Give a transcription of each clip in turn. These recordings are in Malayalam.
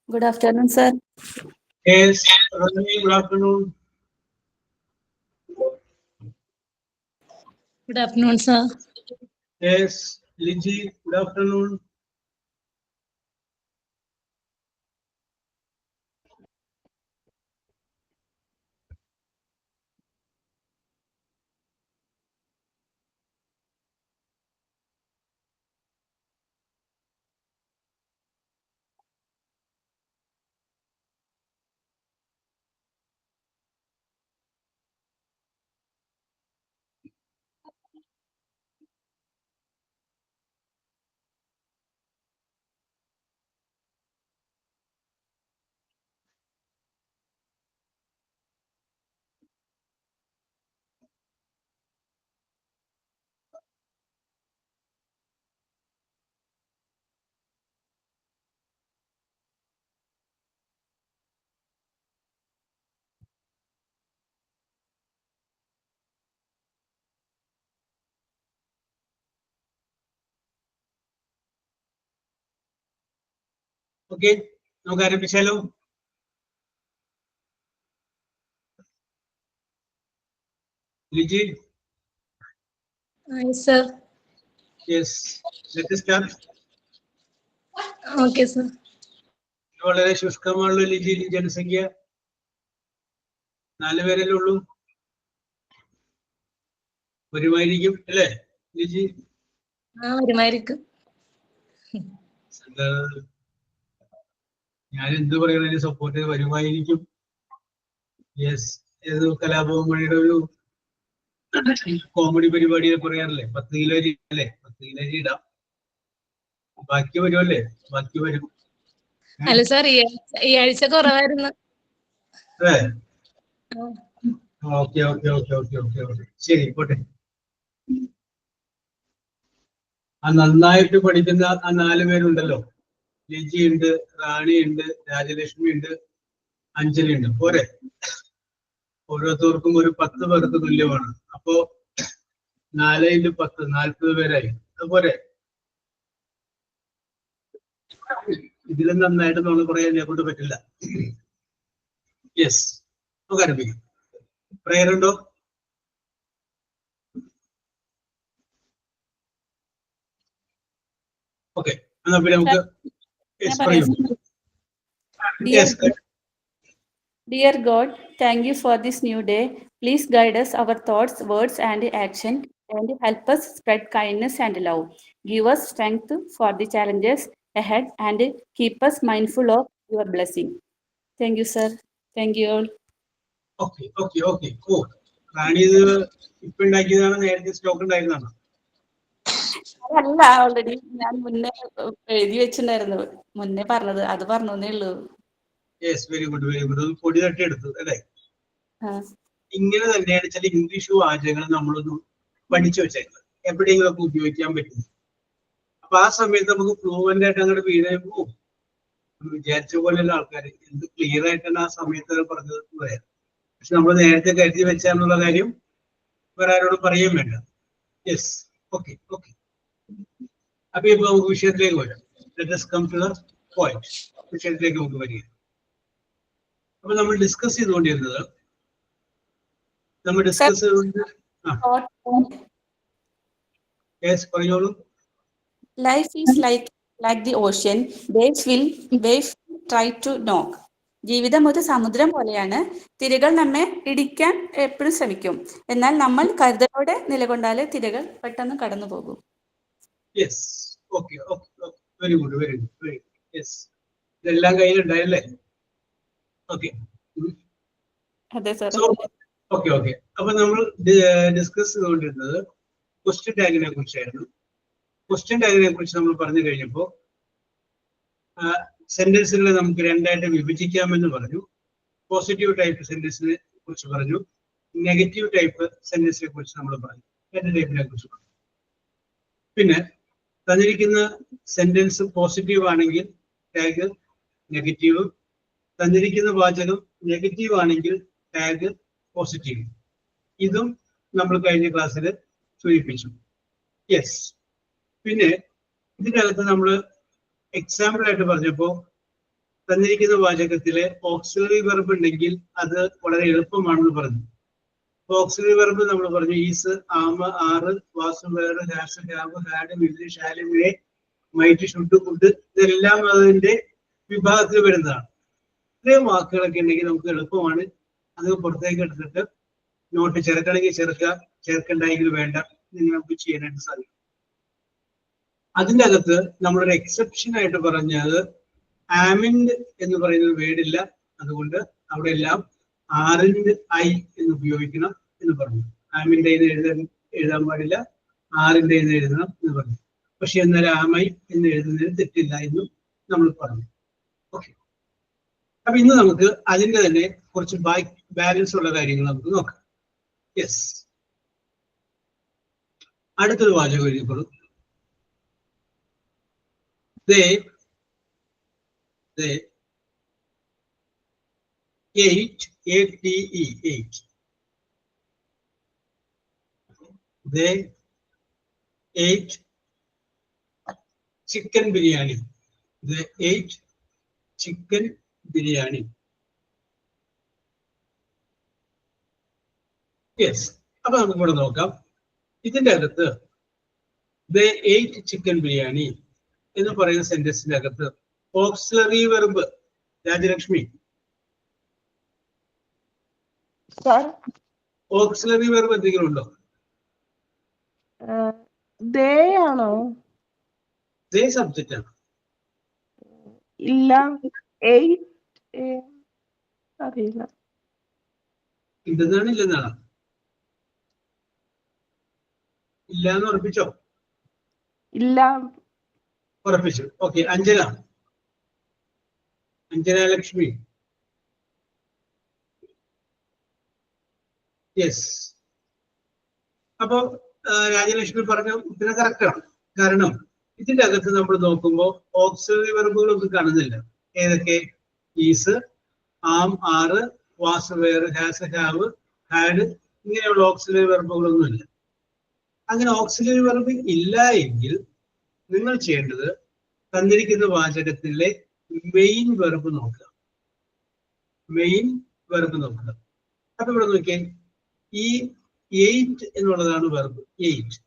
Good afternoon, sir. Yes, Rajni, good afternoon. Good afternoon, sir. Yes, Liji, good afternoon. Okay, നമുക്ക് ആരംഭിച്ചാലോ? Liji? Yes, sir. Yes, let us start. Okay, sir. വളരെ ശുഷ്കമാണല്ലോ ലിജി, ജനസംഖ്യ 4 പേരല്ലേ ഉള്ളൂ. വരുമായിരിക്കും അല്ലേ ലിജി? വരുമായിരിക്കും. ഞാൻ എന്ത് പറയുന്നതിന് സപ്പോർട്ട് ചെയ്ത് വരുമായിരിക്കും. യെസ്, ഏത് കലാഭവൻ ഒരു കോമഡി പരിപാടിയെ പറയാറില്ലേ, 10 കിലോ അരി അല്ലേ, 10 കിലോ അരി ഇടാം, ബാക്കി വരുമല്ലേ, ബാക്കി വരും. അല്ല സാർ, ഈ ആഴ്ച കുറവായിരുന്നു. Okay okay okay okay okay okay ശരി, പോട്ടെ. ആ നന്നായിട്ട് പഠിക്കുന്ന ആ 4 പേരുണ്ടല്ലോ, ലിജി ഉണ്ട്, റാണി ഉണ്ട്, രാജലക്ഷ്മി ഉണ്ട്, അഞ്ജലി ഉണ്ട്, പോരെ? ഓരോരുത്തർക്കും ഒരു 10 പേർക്ക് തുല്യമാണ്. അപ്പോ 4 × 10 40 പേരായി. അതുപോലെ ഇതിലും നന്നായിട്ട് നമ്മൾ പറയാൻ എന്നെ കൊണ്ട് പറ്റില്ല. യെസ്, നമുക്ക് ആരംഭിക്കാം. പ്രയർ ഉണ്ടോ? ഓക്കെ, എന്നാ പിന്നെ നമുക്ക് Dear God, thank you for this new day. Please guide us, our thoughts, words, and action, and help us spread kindness and love. Give us strength for the challenges ahead, and keep us mindful of your blessing. Thank you, sir. Thank you all. Okay okay okay ഓ, റാണി ഇത് ഇപ്പൊ ഉണ്ടാക്കിയതാണ്, നേരത്തെ സ്റ്റോക്ക് ഉണ്ടായിരുന്നതാണ്? അതല്ല, ഓൾറെഡി ഞാൻ മുന്നേ എഴുതി വെച്ചിട്ടുണ്ടായിരുന്നു, മുന്നേ പറഞ്ഞത്, അത് പറഞ്ഞേ ഉള്ളൂ. Yes, very good very good. പൊടി തട്ടി എടുത്തു അല്ലേ? ഇങ്ങനെ തന്നെയാണ് ചില ഇംഗ്ലീഷ് വാചകങ്ങൾ നമ്മളൊന്ന് പഠിച്ചു വെച്ചേക്കുന്നത്, എവിടെയെങ്കിലും ഒക്കെ ഉപയോഗിക്കാൻ പറ്റും. അപ്പൊ ആ സമയത്ത് നമുക്ക് ഫ്ലൂവന്റ് ആയിട്ട് അങ്ങോട്ട് വീഴുമ്പോ വിചാരിച്ച പോലെയുള്ള ആൾക്കാർ എന്ത് ക്ലിയർ ആയിട്ടാണ് ആ സമയത്ത് പറഞ്ഞത് പറയാം. പക്ഷെ നമ്മൾ നേരത്തെ കരുതി വെച്ചാന്നുള്ള കാര്യം വേറെ ആരോടും പറയുകയും വേണ്ട. Yes, okay okay. അപ്പൊ ഇപ്പൊ നമുക്ക് വിഷയത്തിലേക്ക് വരാം. Let us come to the point. വിഷയത്തിലേക്ക് നമുക്ക് വരിക. അപ്പൊ നമ്മൾ ഡിസ്കസ് ചെയ്തുകൊണ്ടിരുന്നത് പറഞ്ഞോളൂ. Life is like the ocean. Waves try to knock. ജീവിതം ഒരു സമുദ്രം പോലെയാണ്. തിരകൾ നമ്മെ ഇടിക്കാൻ എപ്പോഴും ശ്രമിക്കും. എന്നാൽ നമ്മൾ കരുതലോടെ നിലകൊണ്ടാലേ തിരകൾ പെട്ടെന്ന് കടന്നു പോകും. Yes, okay okay okay, very good very good very good. Yes, ഇതെല്ലാം കയ്യിലുണ്ടായല്ലേ? ഓക്കെ, അതെ സാർ. Okay okay. അപ്പൊ നമ്മൾ ഡിസ്കസ് ചെയ്തുകൊണ്ടിരുന്നത് ക്വസ്റ്റ്യൻ ടാഗിനെ കുറിച്ചായിരുന്നു. ക്വസ്റ്റ്യൻ ടാഗിനെ കുറിച്ച് നമ്മൾ പറഞ്ഞു കഴിഞ്ഞപ്പോൾ സെന്റൻസുകളെ നമുക്ക് രണ്ടായിട്ട് വിഭജിക്കാമെന്ന് പറഞ്ഞു. പോസിറ്റീവ് ടൈപ്പ് സെന്റൻസിനെ കുറിച്ച് പറഞ്ഞു, നെഗറ്റീവ് ടൈപ്പ് സെന്റൻസിനെ കുറിച്ച് നമ്മൾ പറഞ്ഞു, രണ്ട് ടൈപ്പിനെ കുറിച്ച് പറഞ്ഞു. പിന്നെ തന്നിരിക്കുന്ന സെന്റൻസ് പോസിറ്റീവ് ആണെങ്കിൽ ടാഗ് നെഗറ്റീവ്, തന്നിരിക്കുന്ന വാചകം നെഗറ്റീവ് ആണെങ്കിൽ ടാഗ് പോസിറ്റീവ്. ഇതും നമ്മൾ കഴിഞ്ഞ ക്ലാസ്സിൽ സൂചിപ്പിച്ചു. യെസ്, പിന്നെ ഇതിനകത്ത് നമ്മൾ എക്സാമ്പിൾ ആയിട്ട് പറഞ്ഞപ്പോൾ തന്നിരിക്കുന്ന വാചകത്തിലെ ഓക്സിലറി വെർബ് ഉണ്ടെങ്കിൽ അത് വളരെ എളുപ്പമാണെന്ന് പറഞ്ഞു. ഓക്സിലറി വെർബ് നമ്മൾ പറഞ്ഞു is, am, are, was, were, has, have, had, will, shall, may, might, should, could ഇതെല്ലാം അതിന്റെ വിഭാഗത്തിൽ വരുന്നതാണ്. ഇത്രയും വാക്കുകളൊക്കെ ഉണ്ടെങ്കിൽ നമുക്ക് എളുപ്പമാണ്. അത് പുറത്തേക്ക് എടുത്തിട്ട് നോട്ട് ചേർക്കണമെങ്കിൽ ചേർക്കുക, ചേർക്കണ്ടെങ്കിൽ വേണ്ട, ഇങ്ങനെ നമുക്ക് ചെയ്യാനായിട്ട് സാധിക്കും. അതിൻ്റെ അകത്ത് നമ്മളൊരു എക്സെപ്ഷൻ ആയിട്ട് പറഞ്ഞത് ആമിൻഡ് എന്ന് പറയുന്ന വേർഡില്ല, അതുകൊണ്ട് അവിടെ എല്ലാം ആറിൻഡ് ഐ എന്ന് ഉപയോഗിക്കണം എന്ന് പറഞ്ഞു. ആമിൻഡ് എഴുതാൻ പാടില്ല, ആറിൻഡ് എന്ന് എഴുതണം എന്ന് പറഞ്ഞു. പക്ഷെ എന്നാൽ ആമൈ എന്ന് എഴുതുന്നതിന് തെറ്റില്ല എന്നും നമ്മൾ പറഞ്ഞു. ഓക്കെ, അപ്പൊ ഇന്ന് നമുക്ക് അതിന്റെ തന്നെ കുറച്ച് ബാലൻസ് ഉള്ള കാര്യങ്ങൾ നമുക്ക് നോക്കാം. യെസ്, അടുത്തൊരു വാചകം എഴുതിക്കോളൂ. They ate, A-T-E, ate. They ate chicken biryani. They ate chicken biryani. Yes, അപ്പൊ നമുക്ക് ഇവിടെ നോക്കാം. ഇതിന്റെ അകത്ത് they ate chicken biryani എന്ന് പറയുന്ന സെന്റൻസിന്റെ അകത്ത് auxiliary verb Rajalakshmi, auxiliary verb എന്തെങ്കിലും ഉണ്ടോ? ആണോ? ദേ സബ്ജക്റ്റ് ആണ്. ഇല്ല, അറിയില്ല. ഇല്ലെന്നാണ് ഇല്ലെന്നാണ് ഇല്ലാന്ന് ഉറപ്പിച്ചോ? ഇല്ല, ഉറപ്പിച്ചു. ഓക്കെ, അഞ്ജന ലക്ഷ്മി. യെസ്, അപ്പോ രാജലക്ഷ്മി പറഞ്ഞ ഉത്തരം കറക്റ്റാണ്. കാരണം ഇതിന്റെ അകത്ത് നമ്മൾ നോക്കുമ്പോൾ ഓക്സിലറി വെർബുകളൊന്നും കാണുന്നില്ല. ഏതൊക്കെ? Is, am, are, was, were, has, have, had ഇങ്ങനെയുള്ള ഓക്സിലറി വെർബുകളൊന്നും ഇല്ല. അങ്ങനെ ഓക്സിലറി വെർബ് ഇല്ല എങ്കിൽ നിങ്ങൾ ചെയ്യേണ്ടത് തന്നിരിക്കുന്ന വാചകത്തിലെ മെയിൻ വെർബ് നോക്കുക. മെയിൻ വെർബ് നോക്കുക. അപ്പൊ ഇവിടെ നോക്കിയാൽ ഈ എയ്റ്റ് എന്നുള്ളതാണ് വെർബ്. എയ്റ്റ്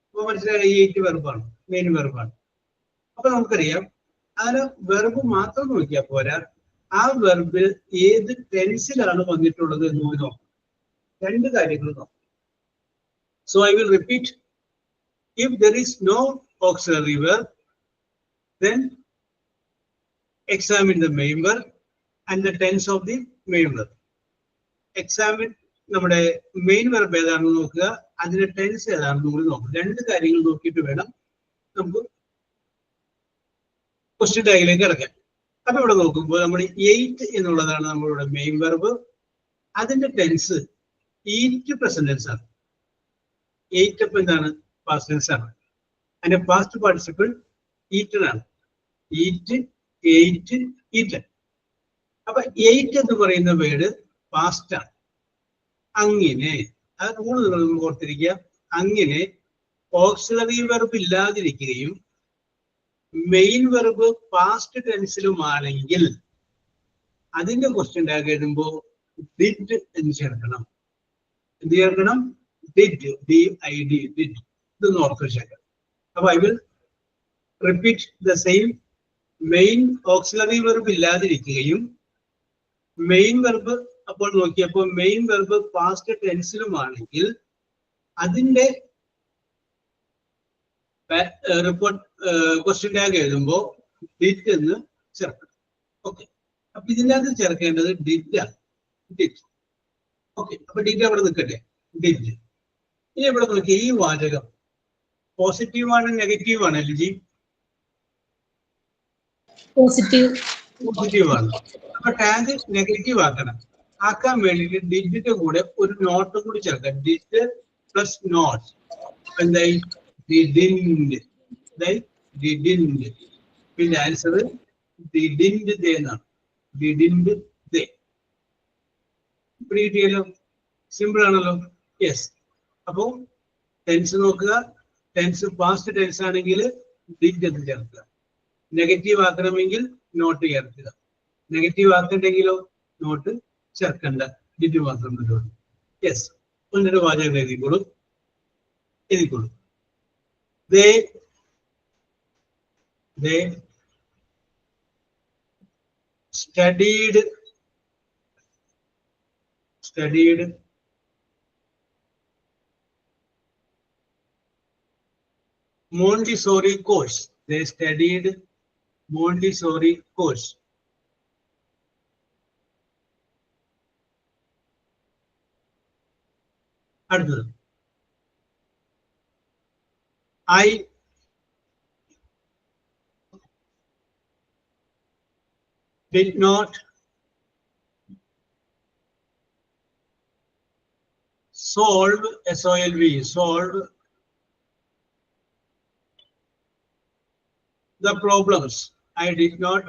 അപ്പൊ മനസ്സിലായി, എയ്റ്റ് വെർബാണ്, മെയിൻ വെർബാണ്. അപ്പൊ നമുക്കറിയാം അങ്ങനെ വെർബ് മാത്രം നോക്കിയാൽ പോരാ, ആ വെർബ് ഏത് ടെൻസിലാണ് വന്നിട്ടുള്ളത് എന്ന് നോക്കാം. രണ്ട് കാര്യങ്ങൾ നോക്കാം. So I will repeat. If there is no auxiliary verb, then examine the main verb and the tense of the main verb. Examine നമ്മുടെ മെയിൻ വെർബ് ഏതാണെന്ന് നോക്കുക, അതിന്റെ ടെൻസ് ഏതാണെന്ന് കൂടി നോക്കുക. രണ്ട് കാര്യങ്ങൾ നോക്കിയിട്ട് വേണം നമുക്ക് ക്വസ്റ്റ്യൻ ടാഗിലേക്ക് കിടക്കാൻ. അപ്പൊ ഇവിടെ നോക്കുമ്പോൾ നമ്മൾ എയ്റ്റ് എന്നുള്ളതാണ് നമ്മളുടെ മെയിൻ വെർബ്. അതിന്റെ ടെൻസ് ഈറ്റ് പ്രസന്റ് ടെൻസ് ആണ്. എയ്റ്റ് അപ്പൊ എന്താണ്? പാസ്റ്റ് ടെൻസ് ആണ്. അതിന്റെ പാസ്റ്റ് പാർട്ടിസിപ്പിൾ ഈറ്റൻ ആണ്. Eat, eight, eaten. അപ്പൊ എയ്റ്റ് എന്ന് പറയുന്ന വേർഡ് പാസ്റ്റ് ആണ്. അങ്ങനെ ആ റൂൾ നിങ്ങൾ ഓർത്തിരിക്കുക. അങ്ങനെ ഓക്സിലറി വെർബ് ഇല്ലാതിരിക്കുകയും മെയിൻ വെർബ് പാസ്റ്റ് ടെൻസിലുമാണെങ്കിൽ അതിന്റെ ക്വസ്റ്റ്യൻ ടാഗ് എഴുതുമ്പോൾ ഡിഡ് എന്ന് ചേർക്കണം. എന്ത് ചേർക്കണം? Did, DID, did. ഇതൊന്ന് ഓർത്ത് വെച്ചേക്കാം. അപ്പൊ I will repeat the same. Main auxiliary verb ഇല്ലാതിരിക്കുകയും മെയിൻ വെർബ് അപ്പോൾ നോക്കിയപ്പോൾ മെയിൻ വെർബ് പാസ്റ്റ് ടെൻസിലുമാണെങ്കിൽ അതിന്റെ റിപ്പോർട്ട് ക്വസ്റ്റ്യൻ ടാഗ് എഴുതുമ്പോൾ ഡിഡ് എന്ന് ചേർക്കണം. ഓക്കെ, അപ്പൊ ഇതിൻ്റെ അകത്ത് ചേർക്കേണ്ടത് ഡിഡ് ആണ്. ഡിഡ്. ഓക്കെ, അപ്പൊ ഡിഡ് അവിടെ നിൽക്കട്ടെ. ഡിഡ്. ഇനി ഇവിടെ നോക്കിയ ഈ വാചകം പോസിറ്റീവ് ആണ് നെഗറ്റീവ് ആണ്? എൽജി പോസിറ്റീവ് ആണ്. അപ്പൊ ടാഗ് നെഗറ്റീവ് ആക്കാൻ വേണ്ടിയിട്ട് ഡിഡിന്റെ കൂടെ ഒരു നോട്ടും കൂടി ചേർക്കാം. ഡിഡ് പ്ലസ് നോട്ട് എന്തായി? ഡിഡിൻഡ്. ഡിഡിൻഡ്. പിന്നെ ആൻസർ ഡിഡിൻഡ് ദേ എന്നാണ്. ഡിഡിൻഡ് ദേ. കിട്ടിയല്ലോ, സിമ്പിൾ ആണല്ലോ. യെസ്. അപ്പോ ടെൻസ് നോക്കുക. ടെൻസ് പാസ്റ്റ് ടെൻസ് ആണെങ്കിൽ ഡിഡ് എന്ന് ചേർക്കുക. നെഗറ്റീവ് ആക്കണമെങ്കിൽ നോട്ട് ചേർക്കുക. നെഗറ്റീവ് ആക്കുന്നുണ്ടെങ്കിലോ നോട്ട് ചേർക്കണ്ട, ഡിഡ് മാത്രം വരുള്ളൂ. യെസ്, ഒന്നൊരു വാചകം എഴുതിക്കോളൂ. They studied Montessori course. They studied Montessori course. അടുത്തത്, I did not solve the problems. I did not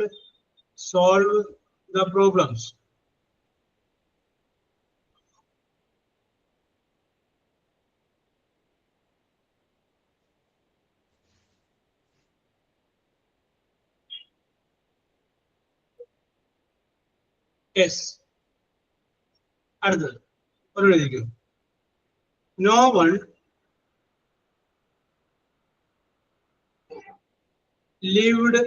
solve the problems. Yes. അടുത്തത് ഒരു എഴുതിക്കും. No one lived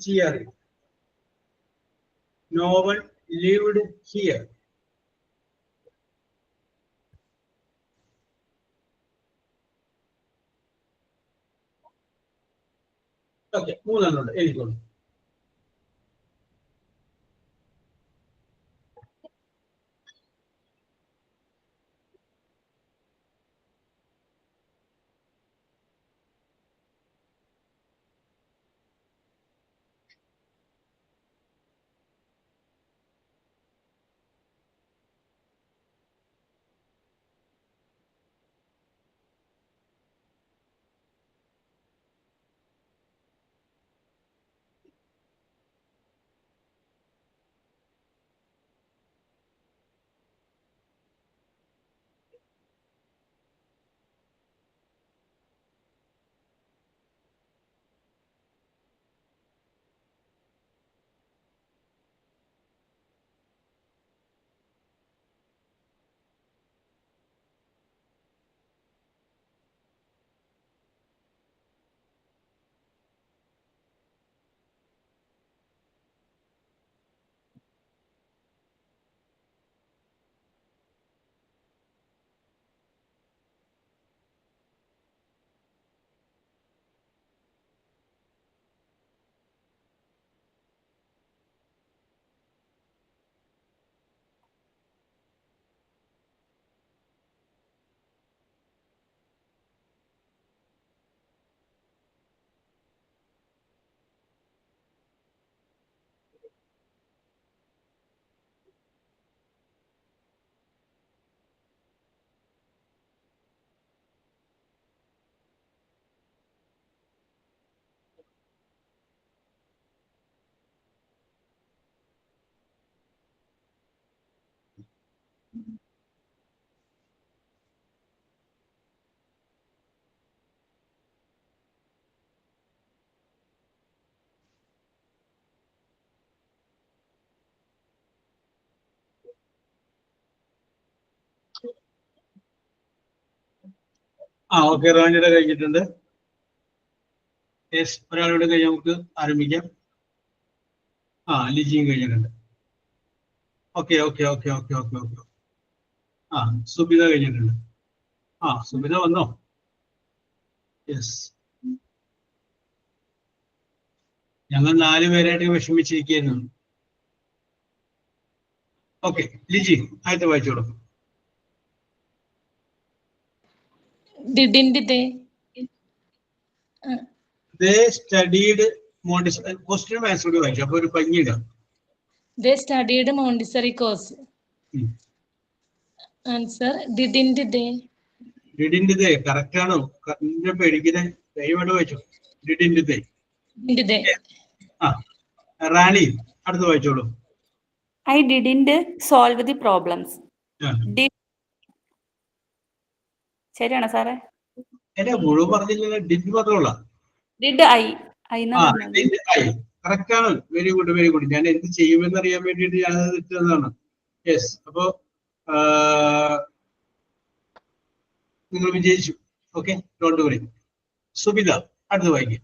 here. No one lived here. Okay, മൂന്നെണ്ണം എഴുതിക്കോളൂ. ഓക്കെ, റാണിയുടെ കഴിഞ്ഞിട്ടുണ്ട്. യെസ്, ഒരാളുടെ കഴിഞ്ഞ് നമുക്ക് ആരംഭിക്കാം. ലിജിയും കഴിഞ്ഞിട്ടുണ്ട്. ഓക്കെ. സുബിത കഴിഞ്ഞിട്ടുണ്ട്. സുബിത വന്നോ? യെസ്, ഞങ്ങൾ 4 പേരായിട്ട് വിഷമിച്ചിരിക്കുന്നു. ഓക്കെ, ലിജി ആദ്യത്തെ വായിച്ചോളൂ. Didn't they? They studied Montessori. Question answer വായിച്ചു, അപ്പൊ ഒരു ഭംഗിയിടാം. They studied Montessori course. Answer, didn't they? Didn't they? Correct ആണോ? പേടിക്കുന്നത് ദയവായിട്ട് വായിച്ചു. Didn't they? Didn't they? റാണി അടുത്ത് വായിച്ചോളൂ. I didn't solve the problems. ശരിയാണോ സാറേ? എന്നെ മുഴുവൻ പറഞ്ഞില്ല, ഡിഡ് മാത്രമുള്ള. ഡിഡ് ഐ എന്നാ ആ, പറഞ്ഞത്. ഡിഡ് ഐ കറക്റ്റ് ആണ്. Very good, very good. ഞാൻ എന്ത് ചെയ്യുമെന്ന് അറിയാൻ വേണ്ടിയിട്ട് ഞാൻ ഇട്ടതാണ്. യെസ്. അപ്പോ നിങ്ങൾ വിജയിച്ചു. Okay, don't worry. സുബിത, അടുത്ത് വായിക്കും.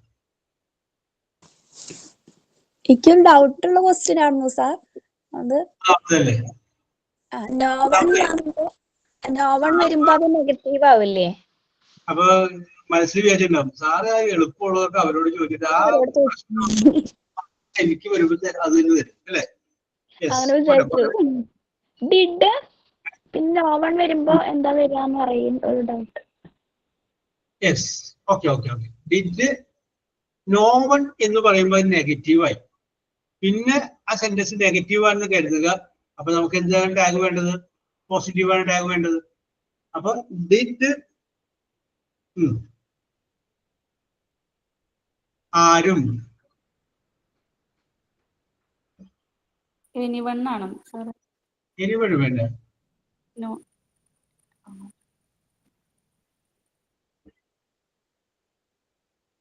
എനിക്കൊരു ഡൗട്ടുള്ള ക്വസ്റ്റ്യൻ ആയിരുന്നു സാർ അത്. അതല്ലേ നോവൺ വരുമ്പോ അത് നെഗറ്റീവ് ആവില്ലേ? അപ്പൊ മനസ്സിൽ വിചാരിച്ചിട്ടുണ്ടാവും, സാറ് എളുപ്പമുള്ളവർക്ക് അവരോട് ചോദിച്ചിട്ട് എനിക്ക് വരുമ്പോ അത് തന്നെ തരും അല്ലേ? അങ്ങനെ വിചാരിച്ചു. ഡിഡ് പിന്നെ നോവൺ വരുമ്പോ എന്താ വരികയെന്ന് പറയും ഒരു doubt. Yes, okay okay okay. Did no one എന്ന് പറയുമ്പോൾ നെഗറ്റീവായി. പിന്നെ ആ സെന്റൻസ് നെഗറ്റീവ് ആണെന്ന് കരുതുക. അപ്പൊ നമുക്ക് എന്താണ് ടാഗ് വേണ്ടത്? പോസിറ്റീവാണ് ടാഗ് വേണ്ടത്. അപ്പൊ ഡിഡ് ആരും എനിവൺ ആണോ സാർ? എനിവൺ വേണ്ട. നോ.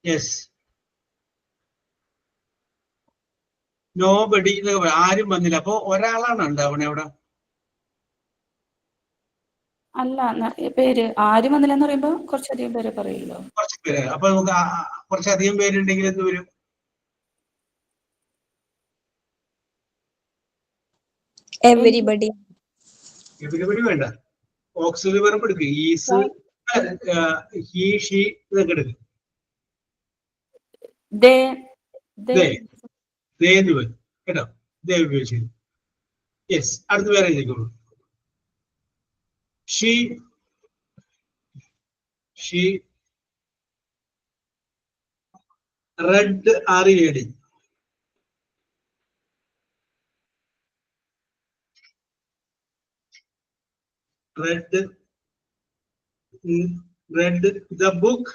യെസ്, നോബഡി ആരും വന്നില്ല. അപ്പൊ ഒരാളാണ് ഉണ്ടാവണേ അവിടെ. അല്ല, പേര് ആരും വന്നില്ലെന്ന് പറയുമ്പോ കുറച്ചധികം പേര് പറയുമല്ലോ. കുറച്ച് പേര്. അപ്പൊ നമുക്ക് കുറച്ചധികം പേരുണ്ടെങ്കിൽ എന്ത് വരും? എവരിബഡി. എവരിബഡി വേണ്ട. ഓക്സിലറി വെർബ് എടുക്കുക. ഈസ്, ഹി, ഷീ ഇതൊക്കെ എടുക്കുക. ദേ എന്ന് വരും കേട്ടോ. ദേ ഉപയോഗിച്ചു. യെസ്, അടുത്ത പേരെ എഴുതിക്കോളൂ. She read RED. read the book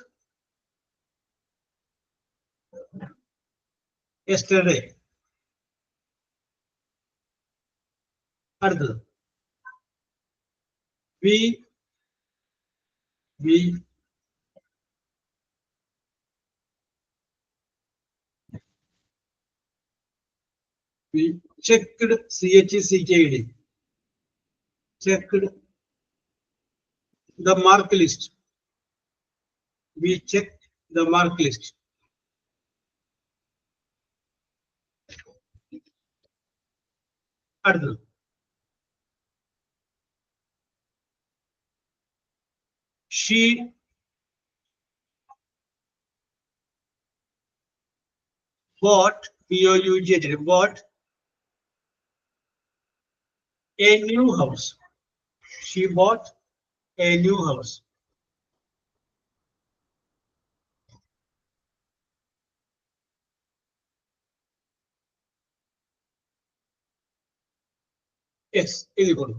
yesterday. അടുത്തത് we checked, CHECKED, checked the mark list. We checked the mark list. അടുത്തത് she bought, BOUGH, bought a new house. She bought a new house. Yes, എഴുതിക്കോളൂ.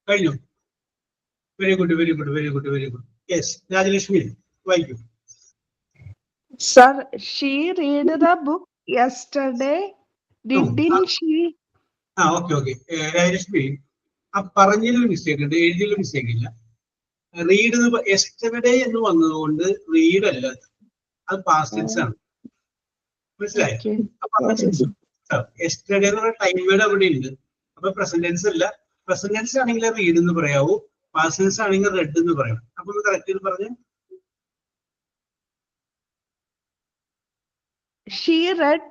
കഴിഞ്ഞു. Very good, very good, very good, very good. Yes, Rajalakshmi വായിക്കൂ. Sir, she read the book yesterday. Didn't she? Okay. Rajalakshmi, ആ പറഞ്ഞതിൽ മിസ്റ്റേക്ക് ഉണ്ട്, എഴുതിയിൽ മിസ്റ്റേക്ക് ഇല്ല. റീഡ് യെസ്റ്റർഡേ എന്ന് വന്നതുകൊണ്ട് റീഡ് അല്ല, അത് പാസ്റ്റ് ടെൻസ് ആണ്. മനസ്സിലായോ? അപ്പൊ യെസ്റ്റർഡേ എന്ന് പറഞ്ഞ ടൈം വേർഡ് അവിടെ ഉണ്ട്. അപ്പൊ പ്രസന്റ് ടെൻസ് അല്ല. പ്രസന്റ് ടെൻസ് ആണെങ്കിൽ റീഡ് എന്ന് പറയാവൂ, പാസ്റ്റ് ടെൻസ് ആണെങ്കിൽ റെഡ് എന്ന് പറയാം. അപ്പൊ കറക്റ്റ് പറഞ്ഞു. She read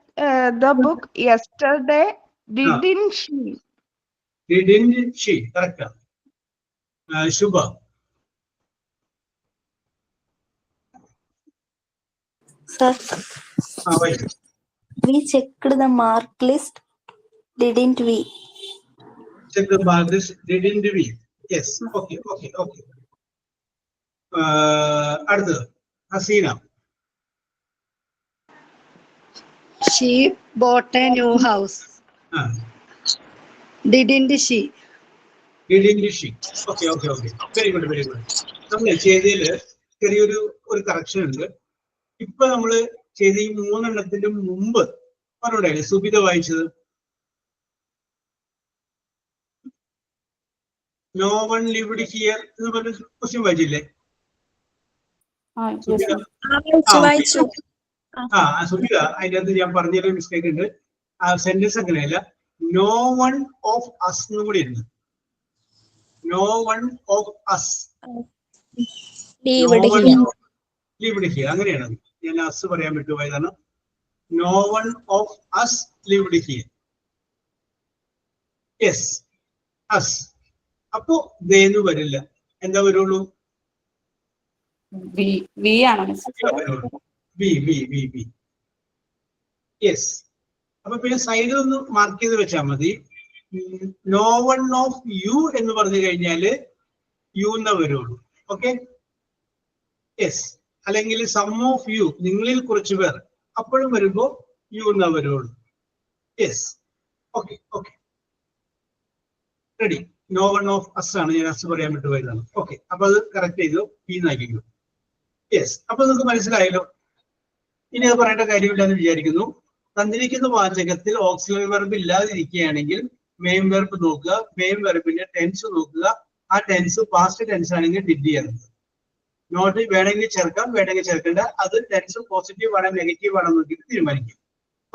the book yesterday. Didn't she? Didn't she? Correct. Shubha. Sir, Wait. we checked the mark list, didn't we? Check the mark list, didn't we? Yes. Okay. അടുത്തത് Hasina. She bought a new house. Didn't she? Didn't she? Okay. Very good. നമ്മൾ ചെയ്തതിൽ ചെറിയൊരു കറക്ഷൻ ഉണ്ട്. ഇപ്പൊ നമ്മള് ചെയ്ത ഈ 3 എണ്ണത്തിന്റെ മുമ്പ് പറഞ്ഞില്ലേ സുബിത വായിച്ചത്? No one lived here എന്ന് പറഞ്ഞ ക്വസ്റ്റ്യൻ വായിച്ചില്ലേ? സുബിത, അതിന്റെ അകത്ത് ഞാൻ പറഞ്ഞൊരു മിസ്റ്റേക്ക് ഉണ്ട്. ആ സെന്റൻസ് അങ്ങനെയല്ല, നോ വൺ ഓഫ് അസ് എന്നും കൂടി ഉണ്ട്. No one of us lived here, അങ്ങനെയാണ്. ഞാൻ അസ് പറയാൻ പറ്റുപോയതാണ്. No one of us lived here. Yes, us. അപ്പോ ദേന്ന് വരില്ല, എന്താ വരുള്ളൂ? യെസ്. അപ്പൊ പിന്നെ സൈഡിൽ ഒന്ന് മാർക്ക് ചെയ്ത് വെച്ചാൽ മതി. നോ വൺ ഓഫ് യു എന്ന് പറഞ്ഞു കഴിഞ്ഞാല് യു എന്നാ വരുള്ളൂ. ഓക്കെ. യെസ്. അല്ലെങ്കിൽ സം ഓഫ് യു, നിങ്ങളിൽ കുറച്ച് പേർ, അപ്പോഴും വരുമ്പോ യു എന്നാ വരുള്ളൂ. Yes. Okay. Ready. No one of us ആണ്, ഞാൻ അസ് പറയാൻ വിട്ടുപോയതാണ്. ഓക്കെ. അപ്പൊ അത് കറക്റ്റ് ചെയ്തു, പി നാക്കിക്കോ. യെസ്. അപ്പൊ നിങ്ങൾക്ക് മനസ്സിലായല്ലോ. ഇനി അത് പറയേണ്ട കാര്യമില്ലെന്ന് വിചാരിക്കുന്നു. തന്നിരിക്കുന്ന വാചകത്തിൽ ഓക്സിലറി വെർബ് ഇല്ലാതിരിക്കുകയാണെങ്കിൽ മെയിൻ വെർബ് നോക്കുക, മെയിൻ വെർബിന്റെ ടെൻസ് നോക്കുക. ആ ടെൻസ് പാസ്റ്റ് ടെൻസ് ആണെങ്കിൽ ഡിഡ് ചെയ്യരുത്. നോട്ട് വേണമെങ്കിൽ ചേർക്കാം, വേണമെങ്കിൽ ചേർക്കേണ്ട. അത് ടെൻസ് പോസിറ്റീവ് ആണോ നെഗറ്റീവ് ആണോ നോക്കിയിട്ട് തീരുമാനിക്കും.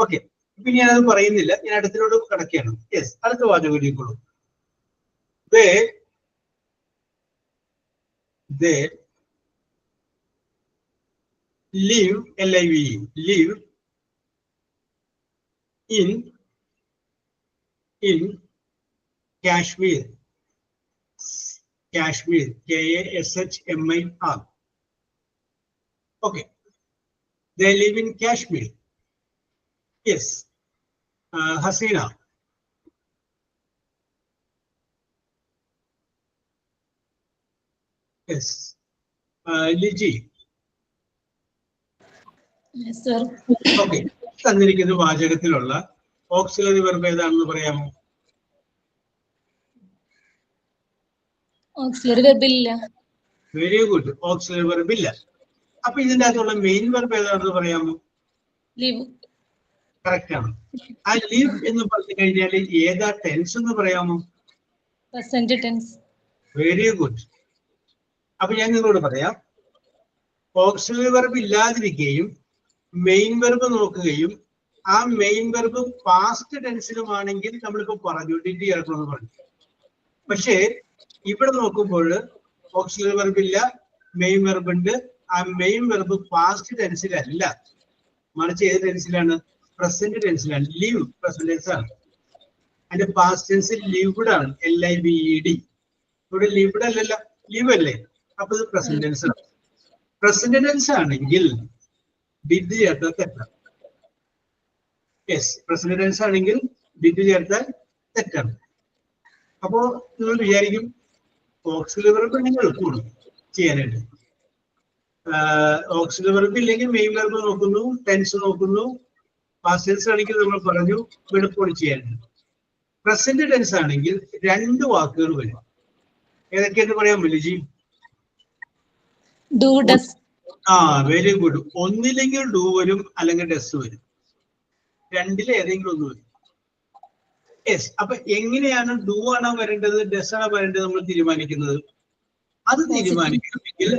ഓക്കെ. ഇപ്പൊ ഞാനത് പറയുന്നില്ല, ഞാൻ അടുത്തിനോട് കിടക്കുകയാണ്. യെസ്. അടുത്ത വാചകം ഇരിക്കുള്ളൂ. They live, L-I-V-E, live in Kashmir, K-A-S-H-M-I-R. Okay. They live in Kashmir. Yes. Hasina. Yes. Liji. Yes, sir. Okay. തന്നിരിക്കുന്ന വാചകത്തിലുള്ള ഓക്സിലറി വെർബ് ഏതാണെന്ന് പറയാമോ? ഓക്സിലറി വെർബ് ഇല്ല. Very good. ഓക്സിലറി വെർബ് ഇല്ല. അപ്പൊ ഇതിന്റെ അകത്തുള്ള മെയിൻ വെർബ് ഏതാണെന്ന് പറയാമോ? ലിവ്. കറക്റ്റ് ആണ്. ആ ലിവ് എന്ന് പറഞ്ഞു കഴിഞ്ഞാൽ ഏതാ ടെൻസ് എന്ന് പറയാമോ? Present tense. Very good. അപ്പൊ ഞാൻ നിങ്ങളോട് പറയാം, ഓക്സിലറി വെർബ് ഇല്ലാതിരിക്കുകയും മെയിൻ വെർബ് നോക്കുകയും ആ മെയിൻ വെർബ് പാസ്റ്റ് ടെൻസിലുമാണെങ്കിൽ നമ്മളിപ്പോ പറഞ്ഞു ഡിഡ് ചേർക്കണമെന്ന് പറഞ്ഞു. പക്ഷേ ഇവിടെ നോക്കുമ്പോൾ ഓക്സിലറി വെർബ് ഇല്ല, മെയിൻ വെർബ് ഉണ്ട്. ആ മെയിൻ വെർബ് പാസ്റ്റ് ടെൻസിലല്ല, മറിച്ച് ഏത് ടെൻസിലാണ്? പ്രസന്റ് ടെൻസിലാണ്. ലിവ് പ്രസന്റ് ടെൻസ് ആണ്. അതിന്റെ പാസ്റ്റ് ടെൻസ് ലിവ്ഡ് ആണ്, LIVED. ഇവിടെ ലിവ്ഡ് അല്ലല്ല, ലിവ് അല്ലേ? അപ്പൊ ഇത് പ്രസന്റ് ടെൻസ് ആണ്. പ്രസന്റ് ടെൻസ് ആണെങ്കിൽ ഡിഡ് ചേർത്താൽ തെറ്റാണ്. യെസ്, പ്രസന്റ് ടെൻസ് ആണെങ്കിൽ ഡിഡ് ചേർത്താൽ തെറ്റാണ്. അപ്പോ നിങ്ങൾ വിചാരിക്കും ഓക്സിലറി വെർബ് ഉണ്ടെങ്കിൽ എളുപ്പമാണ് ചെയ്യാനായിട്ട്. ഓക്സിലറി വെർബ് ഇല്ലെങ്കിൽ മെയിൻ വെർബ് നോക്കുന്നു, ടെൻസ് നോക്കുന്നു. പാസ്റ്റ് ടെൻസ് ആണെങ്കിൽ നമ്മൾ പറഞ്ഞു എളുപ്പമാണ് ചെയ്യാനായിട്ട്. പ്രസന്റ് ടെൻസ് ആണെങ്കിൽ 2 വാക്കുകൾ വരും. ഏതൊക്കെയെന്ന് പറയാൻ Liji? Do does. Very good. ഒന്നില്ലെങ്കിൽ ഡു വരും, അല്ലെങ്കിൽ ഡസ് വരും. രണ്ടിൽ ഏതെങ്കിലും ഒന്ന് വരും. യെസ്. അപ്പൊ എങ്ങനെയാണ് ഡു ആണോ വരേണ്ടത്, ഡസ് ആണോ വരേണ്ടത് നമ്മൾ തീരുമാനിക്കുന്നത്? അത് തീരുമാനിക്കണമെങ്കിൽ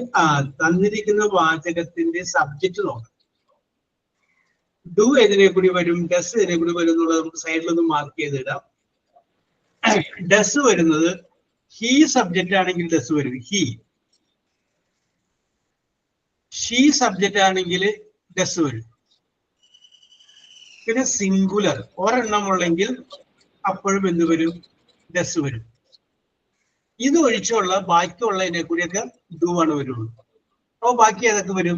തന്നിരിക്കുന്ന വാചകത്തിന്റെ സബ്ജക്റ്റ് നോക്കണം. ഡു ഏതിനെ കൂടി വരും, ഡസ് ഏതിനെ കൂടി വരും എന്നുള്ളത് നമുക്ക് സൈഡിലൊന്ന് മാർക്ക് ചെയ്തിടാം. ഡസ് വരുന്നത് ഹീ സബ്ജക്റ്റ് ആണെങ്കിൽ ഡസ് വരും, ഹീ. ഷീ സബ്ജക്റ്റ് ആണെങ്കിൽ ഡസ് വരും. പിന്നെ സിംഗുലർ ഒരെണ്ണം ഉള്ളെങ്കിൽ അപ്പോഴും എന്ത് വരും, ഡസ് വരും. ഇത് ഒഴിച്ചുള്ള ബാക്കിയുള്ളതിനെ കൂടിയൊക്കെ ഡു ആണ് വരുള്ളൂ. അപ്പൊ ബാക്കി ഏതൊക്കെ വരും?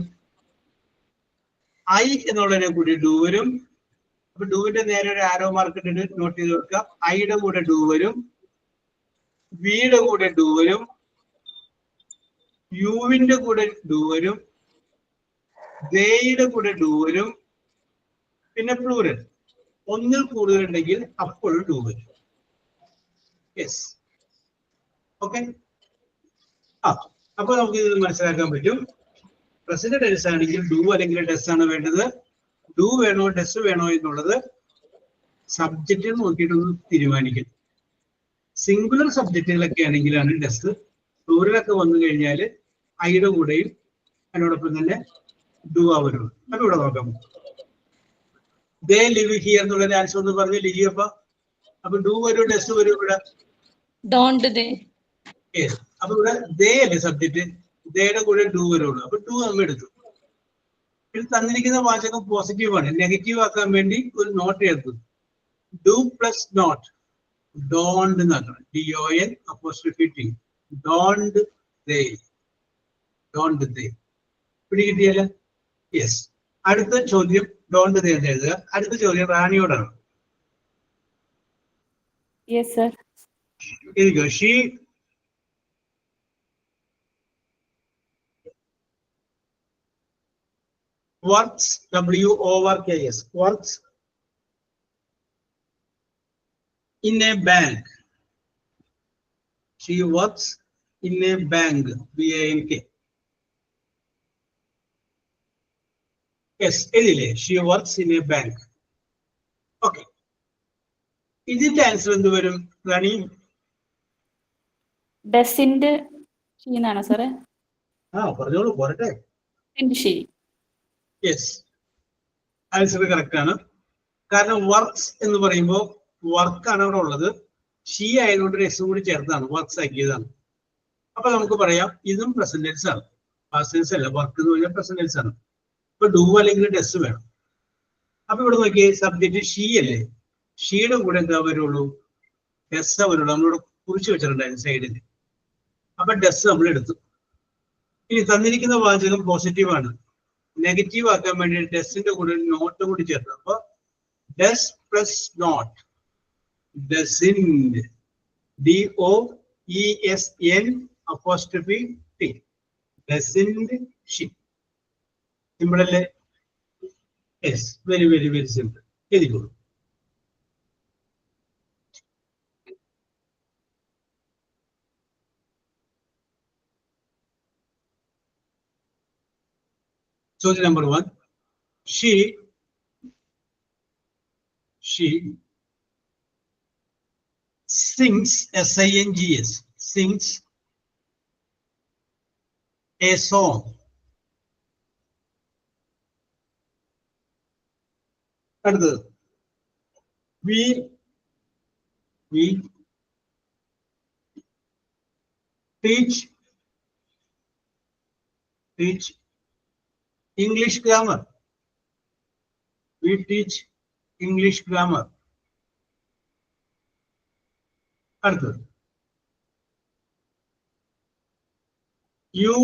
ഐ എന്നുള്ളതിനെ കൂടി ഡു വരും. അപ്പൊ ഡുവിന്റെ നേരെ ഒരു ആരോ മാർക്ക് ഇട്ടിട്ട് നോട്ട് ചെയ്ത് വെക്കുക. ഐയുടെ കൂടെ ഡു വരും, വിയുടെ കൂടെ ഡു വരും, യുവിന്റെ കൂടെ ഡു വരും, ദേയുടെ കൂടെ ഡു വരും. പിന്നെ പ്ലൂരൽ ഒന്നിൽ കൂടുതൽ ഉണ്ടെങ്കിൽ അപ്പോഴും ഡു വരും. യെസ്. ഓക്കെ. അപ്പൊ നമുക്ക് ഇത് മനസ്സിലാക്കാൻ പറ്റും. പ്രസന്റ് ടെൻസ് ആണെങ്കിൽ ഡു അല്ലെങ്കിൽ ഡസ് ആണ് വേണ്ടത്. ഡു വേണോ ഡസ് വേണോ എന്നുള്ളത് സബ്ജക്റ്റ് നോക്കിയിട്ടൊന്ന് തീരുമാനിക്കും. Singular സബ്ജക്റ്റുകളൊക്കെ ആണെങ്കിലാണ് does. പ്ലൂറലൊക്കെ വന്നു കഴിഞ്ഞാൽ ഐയുടെ കൂടെയും അതിനോടൊപ്പം തന്നെ ഡു ആ വരുള്ളൂ. അപ്പൊ ഇവിടെ നോക്കാം. ദേ ലിവ് ഹിയർ എന്നുള്ളൊരു ആൻസർ ഒന്ന് പറഞ്ഞ് ലിജി. അപ്പൊ ഡു വരും, ഡസ് വരും ഇവിടെ. ഡോണ്ട് ദേ. അപ്പൊ ഇവിടെ ദേ അല്ലേ സബ്ജക്റ്റ്, ദേയുടെ കൂടെ ഡു വരുള്ളൂ. അപ്പൊ ഡു നമ്മൾ എടുത്തു. ഇത് തന്നിരിക്കുന്ന വാചകം പോസിറ്റീവ് ആണ്. നെഗറ്റീവ് ആക്കാൻ വേണ്ടി ഒരു നോട്ട് ചേർക്കും. ഡു പ്ലസ് നോട്ട് ഡോണ്ട് എന്നാക്കണം. DON'. Don't they, don't they. പിടി കിട്ടിയല്ല? യെസ്. അടുത്ത ചോദ്യം ഡോണ്ട് ദേ എന്ന് എഴുതുക. അടുത്ത ചോദ്യം റാണിയോടാണ്. Yes sir. എഴുതുക. She works, WORKS, works in a bank. She works in a bank, BANK. Yes, she works in a bank. Okay. ഇതിന്റെ ആൻസർ എന്ത് വരും റാണി? ഡസിന്റെ ഷീ എന്നാണോ സാറേ? പറഞ്ഞോളൂ, പോരട്ടെ. ഷീ. യെസ്, ആൻസർ കറക്റ്റ് ആണ്. കാരണം വർക്ക്സ് എന്ന് പറയുമ്പോൾ വർക്കാണ് അവിടെ ഉള്ളത്. ഷീ ആയതുകൊണ്ട് ഒരു എസ് കൂടി ചേർത്താണ്, വർക്ക്സ് ആക്കിയതാണ്. അപ്പൊ നമുക്ക് പറയാം ഇതും പ്രസന്റ് ടെൻസ് ആണ്, പാസ്റ്റ് ടെൻസ് അല്ല. വർക്ക് എന്ന് പറഞ്ഞാൽ പ്രസന്റ് ടെൻസ് ആണ്. ഇപ്പൊ ഡു അല്ലെങ്കിൽ ഡസ് വേണം. അപ്പൊ ഇവിടെ നോക്കിയേ, സബ്ജക്റ്റ് ഷീ അല്ലേ, ഷീയുടെ കൂടെ എന്താ വരുള്ളൂ, ഡസ് വരുള്ളൂ. നമ്മളിവിടെ കുറിച്ച് വെച്ചിട്ടുണ്ടായിരുന്നു സൈഡിൽ. അപ്പൊ ഡസ് നമ്മൾ എടുത്തു. ഇനി തന്നിരിക്കുന്ന വാചകം പോസിറ്റീവ് ആണ്. നെഗറ്റീവ് ആക്കാൻ വേണ്ടി ഡസിന്റെ കൂടെ ഒരു നോട്ട് കൂടി ചേർത്ത്. അപ്പൊ does plus not, doesn't, DOESN', doesn't she. Simple അല്ലേ? Yes, very very very simple. എഴുതിക്കോളൂ. ചോദ്യം number 1. She sings, SINGS, sings a song. അടുത്തത്, we teach English grammar. We teach English grammar. അടുത്തത്, you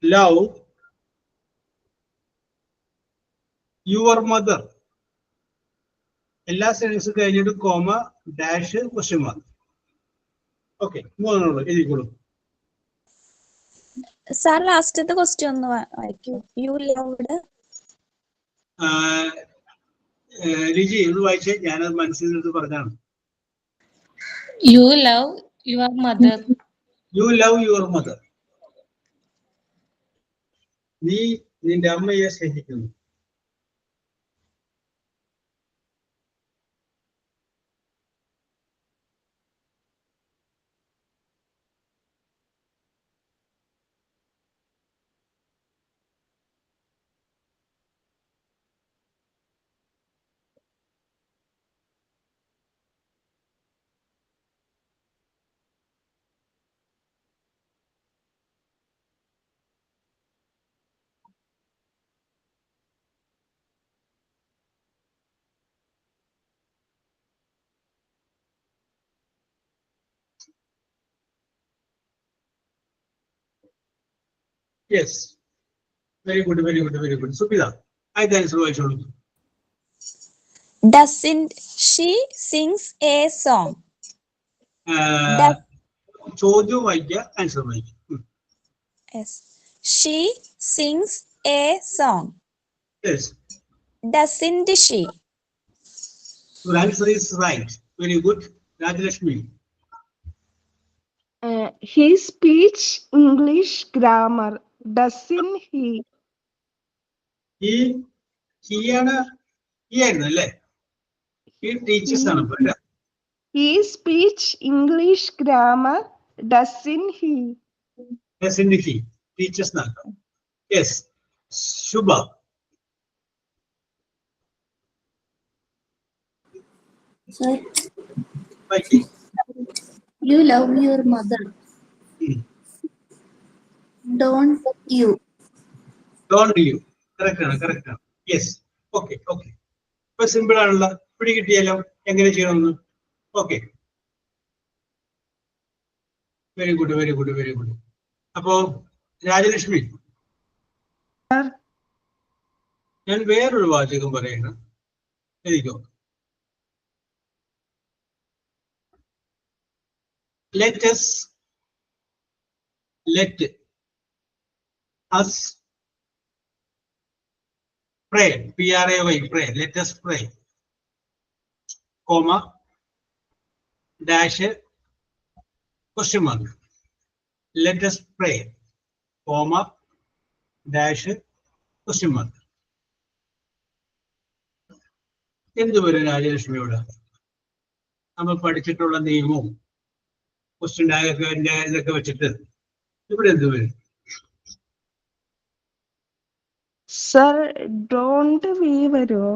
love your mother. എല്ലാ സെൻസ് കഴിഞ്ഞിട്ട് comma, dash, question mark. Okay, മൂന്നെണ്ണം എഴുതിക്കോളൂ. സാർ ലാസ്റ്റത്തെ ക്വസ്റ്റ്യൻ ഒന്ന് വായിക്കൂ. U loved. ലിജി ഇത് വായിച്ചേ, ഞാനത് മനസ്സിൽ നിന്ന് പറഞ്ഞാണ്. You love your mother. You love your mother. നീ നിന്റെ അമ്മയെ സ്നേഹിക്കുന്നു. Yes. Very good, very good, very good. Supida, I thanks for watching. Doesn't she sings a song? ചോദ്യം വായിക്കുക, ആൻസർ വായിക്കുക. Yes. She sings a song. Yes. Doesn't she? Your answer is right. Very good. Rajalakshmi. He speaks English grammar, doesn't he? He ആണ് അല്ലേ? He teaches ആണ് അല്ലേ? He speaks English grammar, doesn't he? Doesn't he? Teaches എന്നാണ്. Yes. Shubha. Sir, Vaiki. you love your mother. Don't you? Don't you? Correct ആണ്, correct ആണ്. Yes. Okay, okay. ഇപ്പൊ സിമ്പിൾ ആണല്ലോ. പിടികിട്ടിയാലോ എങ്ങനെ ചെയ്യണമെന്ന്? Okay, very good, very good, very good. അപ്പോ രാജലക്ഷ്മി, ഞാൻ വേറൊരു വാചകം പറയണം, എഴുതിക്കോ. Let us pray, P-R-A-Y, pray, let us pray, comma, dash, question mark. Let us pray, comma, dash, question mark. എന്തുവരും രാജലക്ഷ്മിയോട്? നമ്മൾ പഠിച്ചിട്ടുള്ള നിയമവും ക്വസ്റ്റ്യൻ ഇതൊക്കെ വെച്ചിട്ട് ഇവിടെ എന്തുവരും? Sir, don't we വരുമോ?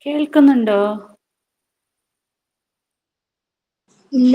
കേൾക്കുന്നുണ്ടോ? ഇല്ല.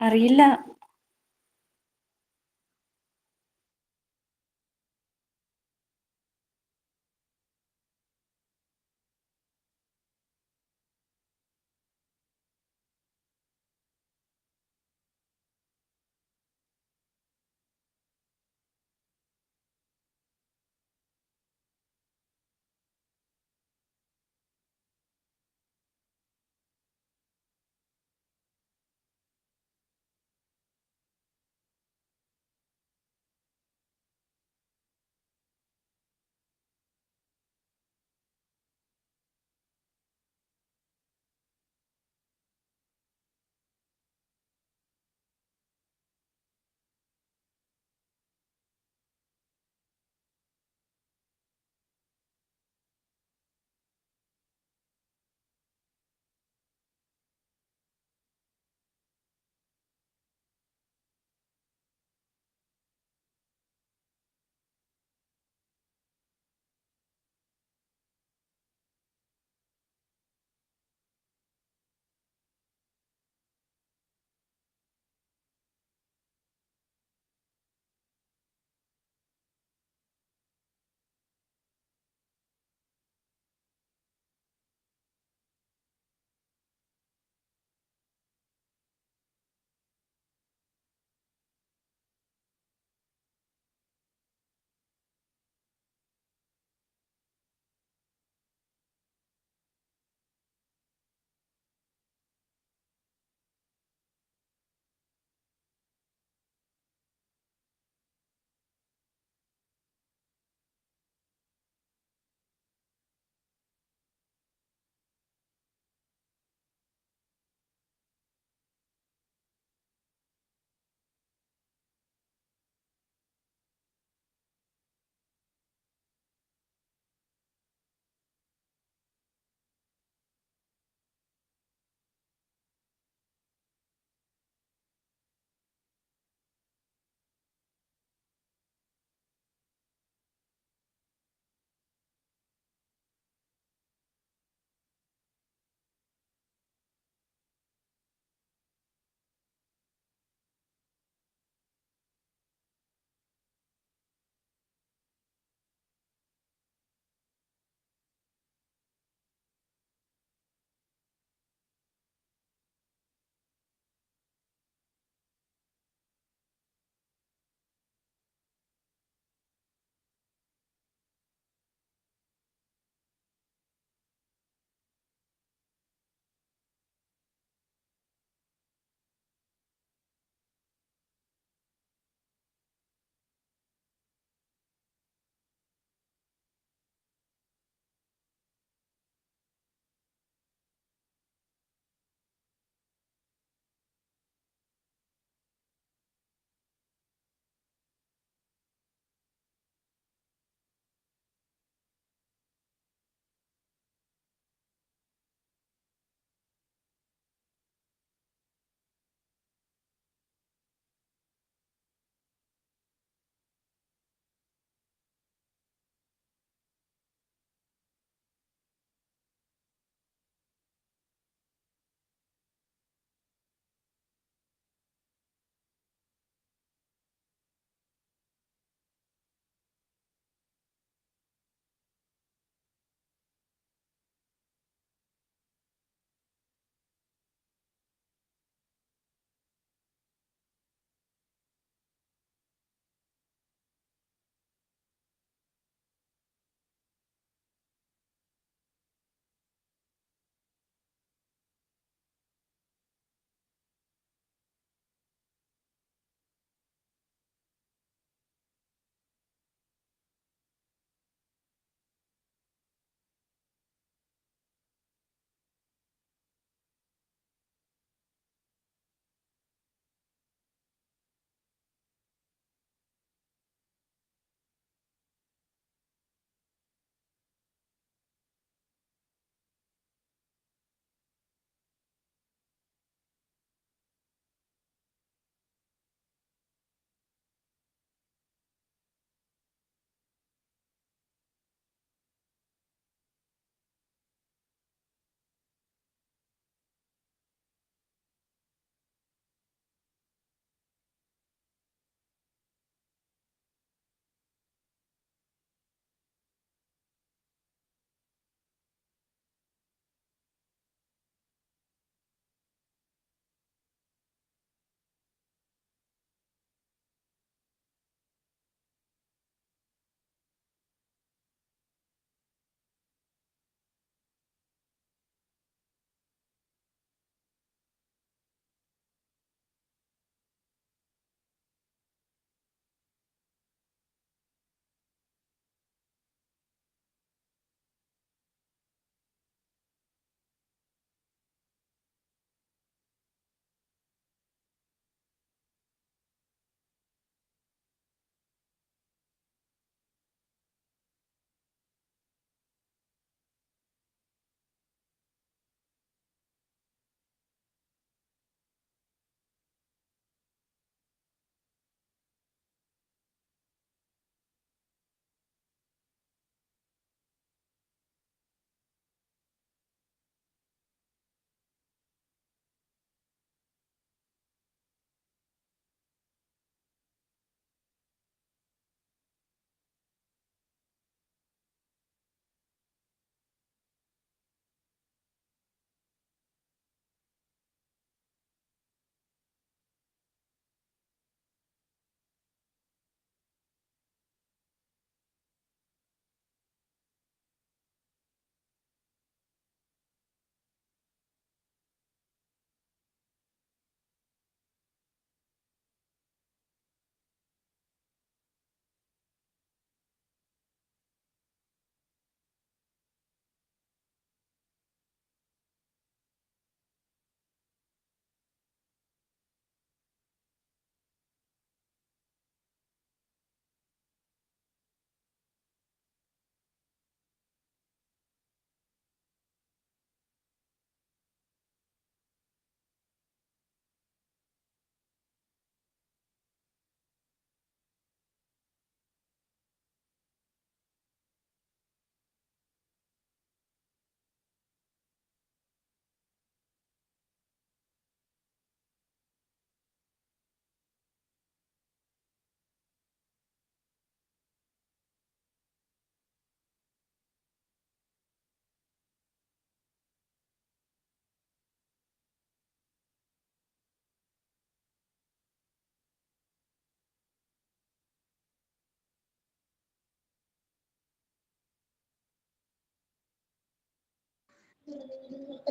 അറിയില്ല.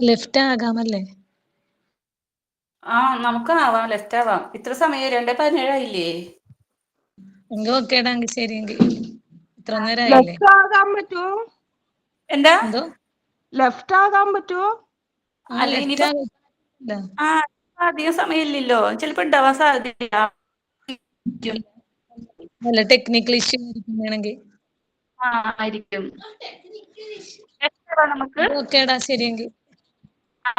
ലെഫ്റ്റ് ആകാമല്ലേ? ആ നമുക്ക് ആവാം, ലെഫ്റ്റ് ആവാം. ഇത്ര സമയം 2:17 ആയില്ലേ? എങ്കിൽ ഓക്കേടാ, എങ്കിൽ ശരിയെങ്കിൽ ഇത്ര നേരം ആയില്ലേ? ലെഫ്റ്റ് ആകാൻ പറ്റുമോ? എന്താ? എന്തോ? ലെഫ്റ്റ് ആകാൻ പറ്റുമോ? ആ അല്ല, ലെഫ്റ്റ് ഇനിയിപ്പോ ആകില്ല. ആ അധികം സമയമില്ലല്ലോ, ചിലപ്പോ ഉണ്ടാവാൻ സാധ്യതയില്ല. അല്ല, ടെക്നിക്കൽ ഇഷ്യൂ ആയിരിക്കും. ആ ആയിരിക്കും. Left ആവാം നമുക്ക്. ഓക്കേടാ, ശരിയെങ്കിൽ. ആ,